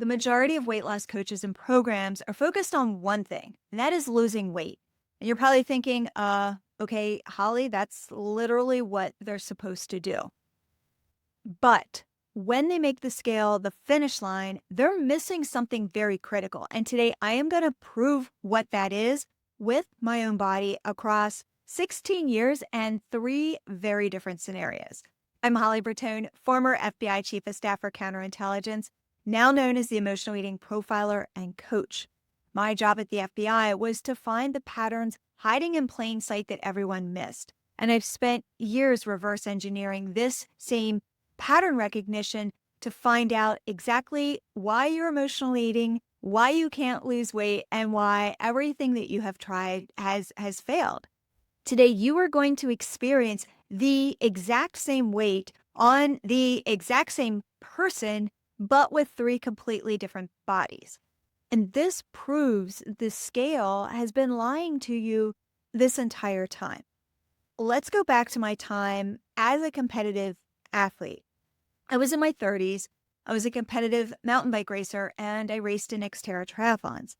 The majority of weight loss coaches and programs are focused on one thing, and that is losing weight. And you're probably thinking, okay, Holly, that's literally what they're supposed to do. But when they make the scale the finish line, they're missing something very critical. And today I am going to prove what that is with my own body across 16 years and three very different scenarios. I'm Holly Bertone, former FBI Chief of Staff for Counterintelligence, now known as the Emotional Eating Profiler and Coach. My job at the FBI was to find the patterns hiding in plain sight that everyone missed. And I've spent years reverse engineering this same pattern recognition to find out exactly why you're emotionally eating, why you can't lose weight, and why everything that you have tried has failed. Today, you are going to experience the exact same weight on the exact same person, but with three completely different bodies. And this proves the scale has been lying to you this entire time. Let's go back to my time as a competitive athlete. I was in my 30s. I was a competitive mountain bike racer and I raced in Xterra triathlons.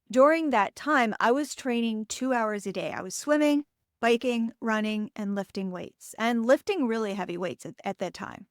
During that time, I was training 2 hours a day. I was swimming, biking, running, and lifting weights, and lifting really heavy weights at that time.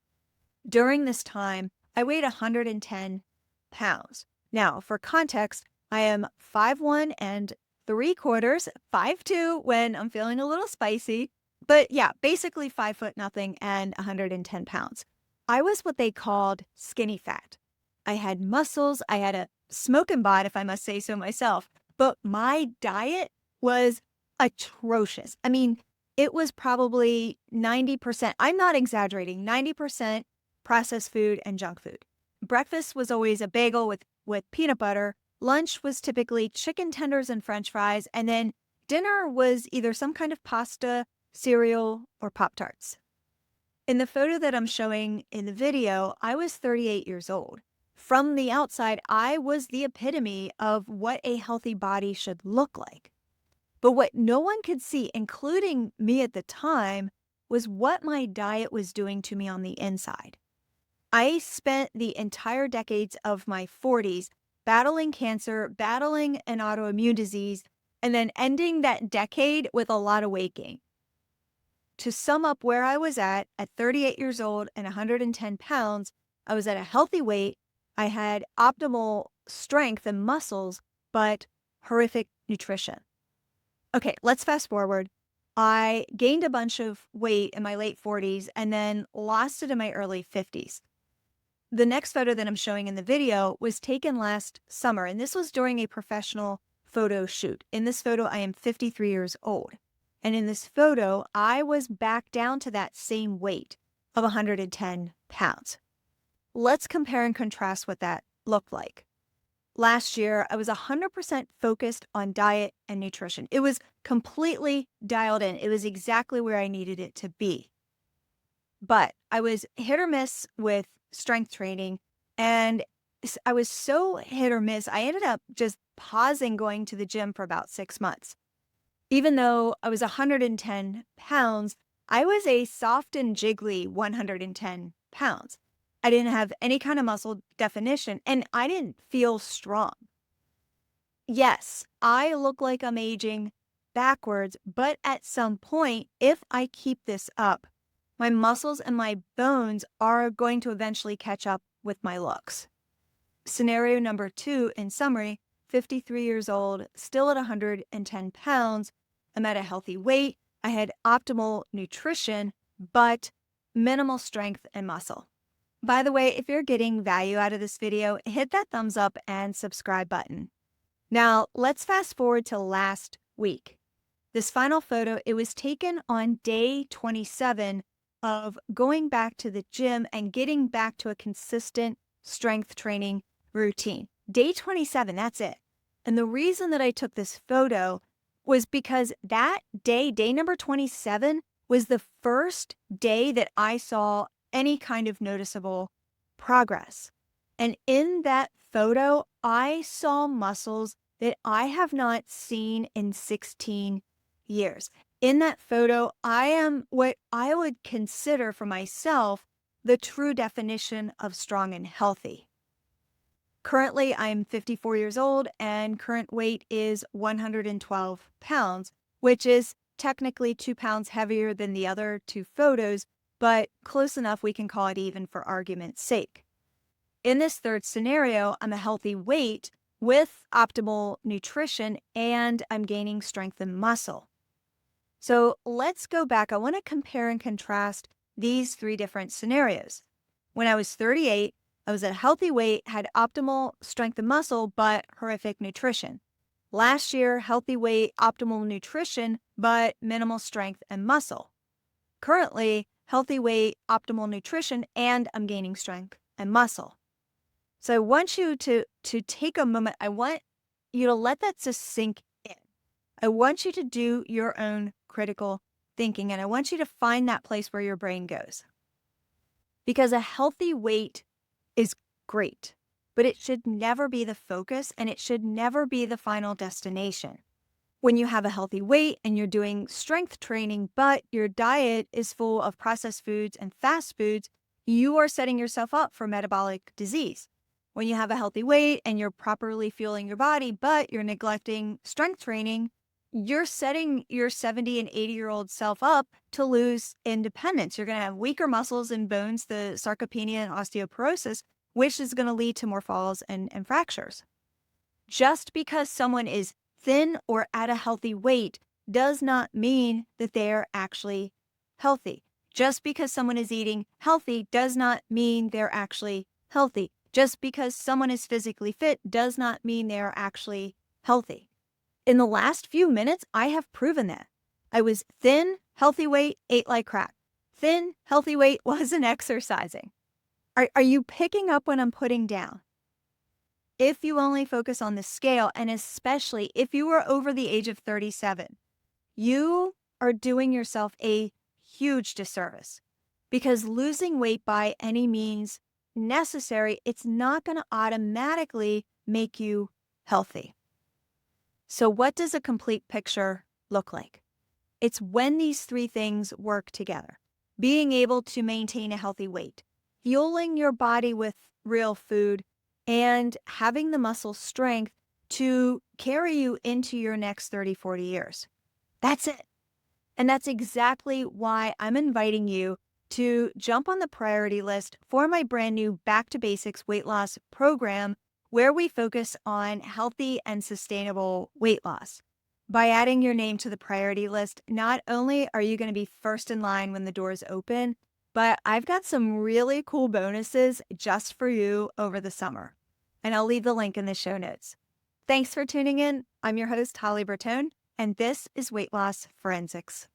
During this time, I weighed 110 pounds. Now, for context, I am 5'1" and 3/4, 5'2" when I'm feeling a little spicy, but yeah, basically 5 foot nothing and 110 pounds. I was what they called skinny fat. I had muscles, I had a smoking bod, if I must say so myself, but my diet was atrocious. I mean, it was probably 90%, I'm not exaggerating, 90% processed food and junk food. Breakfast was always a bagel with peanut butter. Lunch was typically chicken tenders and French fries. And then dinner was either some kind of pasta, cereal, or Pop-Tarts. In the photo that I'm showing in the video, I was 38 years old. From the outside, I was the epitome of what a healthy body should look like. But what no one could see, including me at the time, was what my diet was doing to me on the inside. I spent the entire decades of my 40s battling cancer, battling an autoimmune disease, and then ending that decade with a lot of weight gain. To sum up where I was at 38 years old and 110 pounds, I was at a healthy weight. I had optimal strength and muscles, but horrific nutrition. Okay, let's fast forward. I gained a bunch of weight in my late 40s and then lost it in my early 50s. The next photo that I'm showing in the video was taken last summer, and this was during a professional photo shoot. In this photo, I am 53 years old. And in this photo, I was back down to that same weight of 110 pounds. Let's compare and contrast what that looked like. Last year, I was 100% focused on diet and nutrition. It was completely dialed in. It was exactly where I needed it to be. But I was hit or miss with strength training, and I was so hit or miss, I ended up just pausing going to the gym for about 6 months. Even though I was 110 pounds, I was a soft and jiggly 110 pounds. I didn't have any kind of muscle definition, and I didn't feel strong. Yes, I look like I'm aging backwards, but at some point, if I keep this up, my muscles and my bones are going to eventually catch up with my looks. Scenario number 2, in summary, 53 years old, still at 110 pounds. I'm at a healthy weight. I had optimal nutrition, but minimal strength and muscle. By the way, if you're getting value out of this video, hit that thumbs up and subscribe button. Now, let's fast forward to last week. This final photo, it was taken on day 27 of going back to the gym and getting back to a consistent strength training routine. Day 27, that's it. And the reason that I took this photo was because that day, day number 27, was the first day that I saw any kind of noticeable progress. And in that photo, I saw muscles that I have not seen in 16 years. In that photo, I am what I would consider for myself the true definition of strong and healthy. Currently, I'm 54 years old and current weight is 112 pounds, which is technically 2 pounds heavier than the other two photos, but close enough we can call it even for argument's sake. In this third scenario, I'm a healthy weight with optimal nutrition and I'm gaining strength and muscle. So let's go back. I want to compare and contrast these three different scenarios. When I was 38, I was at a healthy weight, had optimal strength and muscle, but horrific nutrition. Last year, healthy weight, optimal nutrition, but minimal strength and muscle. Currently, healthy weight, optimal nutrition, and I'm gaining strength and muscle. So I want you to take a moment. I want you to let that just sink in. I want you to do your own critical thinking, and I want you to find that place where your brain goes. Because a healthy weight is great, but it should never be the focus and it should never be the final destination. When you have a healthy weight and you're doing strength training, but your diet is full of processed foods and fast foods, you are setting yourself up for metabolic disease. When you have a healthy weight and you're properly fueling your body, but you're neglecting strength training, you're setting your 70 and 80-year-old self up to lose independence. You're going to have weaker muscles and bones, the sarcopenia and osteoporosis, which is going to lead to more falls and fractures. Just because someone is thin or at a healthy weight does not mean that they're actually healthy. Just because someone is eating healthy does not mean they're actually healthy. Just because someone is physically fit does not mean they're actually healthy. In the last few minutes, I have proven that. I was thin, healthy weight, ate like crap. Thin, healthy weight, wasn't exercising. Are you picking up what I'm putting down? If you only focus on the scale, and especially if you are over the age of 37, you are doing yourself a huge disservice because losing weight by any means necessary, it's not going to automatically make you healthy. So what does a complete picture look like? It's when these three things work together. Being able to maintain a healthy weight, fueling your body with real food, and having the muscle strength to carry you into your next 30, 40 years. That's it. And that's exactly why I'm inviting you to jump on the priority list for my brand new Back to Basics weight loss program, where we focus on healthy and sustainable weight loss. By adding your name to the priority list, not only are you going to be first in line when the doors open, but I've got some really cool bonuses just for you over the summer. And I'll leave the link in the show notes. Thanks for tuning in. I'm your host, Holly Bertone, and this is Weight Loss Forensics.